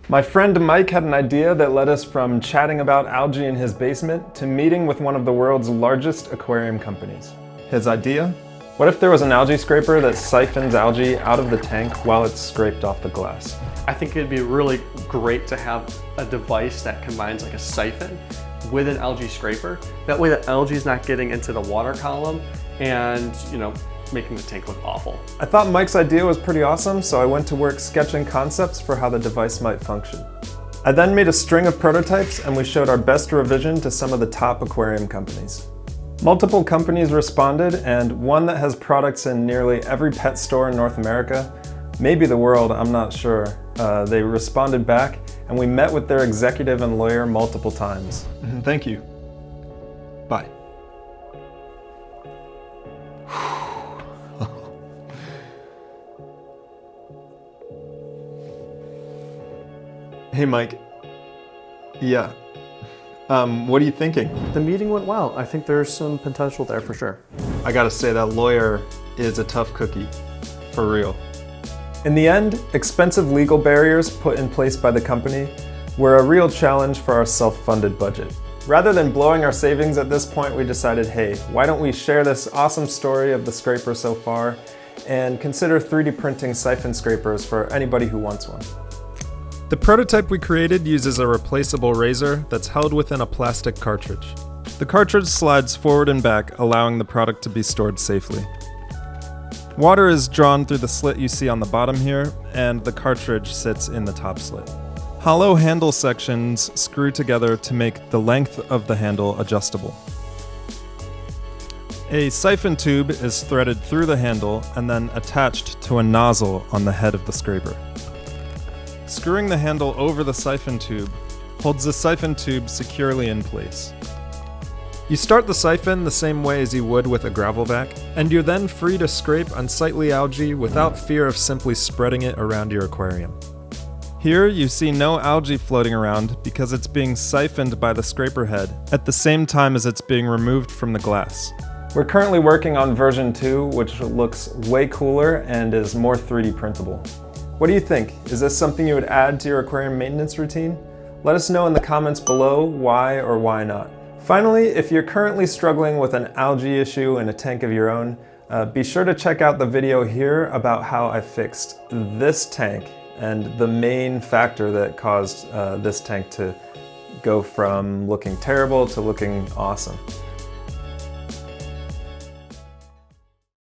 My friend Mike had an idea that led us from chatting about algae in his basement to meeting with one of the world's largest aquarium companies. His idea? What if there was an algae scraper that siphons algae out of the tank while it's scraped off the glass? I think it'd be really great to have a device that combines like a siphon with an algae scraper. That way the algae is not getting into the water column and, making the tank look awful. I thought Mike's idea was pretty awesome, so I went to work sketching concepts for how the device might function. I then made a string of prototypes and we showed our best revision to some of the top aquarium companies. Multiple companies responded, and one that has products in nearly every pet store in North America, maybe the world, I'm not sure. They responded back and we met with their executive and lawyer multiple times. Thank you. Bye. Hey Mike. Yeah. What are you thinking? The meeting went well. I think there's some potential there for sure. I gotta say, that lawyer is a tough cookie. For real. In the end, expensive legal barriers put in place by the company were a real challenge for our self-funded budget. Rather than blowing our savings at this point, we decided, hey, why don't we share this awesome story of the scraper so far and consider 3D printing siphon scrapers for anybody who wants one. The prototype we created uses a replaceable razor that's held within a plastic cartridge. The cartridge slides forward and back, allowing the product to be stored safely. Water is drawn through the slit you see on the bottom here, and the cartridge sits in the top slit. Hollow handle sections screw together to make the length of the handle adjustable. A siphon tube is threaded through the handle and then attached to a nozzle on the head of the scraper. Screwing the handle over the siphon tube holds the siphon tube securely in place. You start the siphon the same way as you would with a gravel vac, and you're then free to scrape unsightly algae without fear of simply spreading it around your aquarium. Here you see no algae floating around because it's being siphoned by the scraper head at the same time as it's being removed from the glass. We're currently working on version 2, which looks way cooler and is more 3D printable. What do you think? Is this something you would add to your aquarium maintenance routine? Let us know in the comments below why or why not. Finally, if you're currently struggling with an algae issue in a tank of your own, be sure to check out the video here about how I fixed this tank and the main factor that caused this tank to go from looking terrible to looking awesome.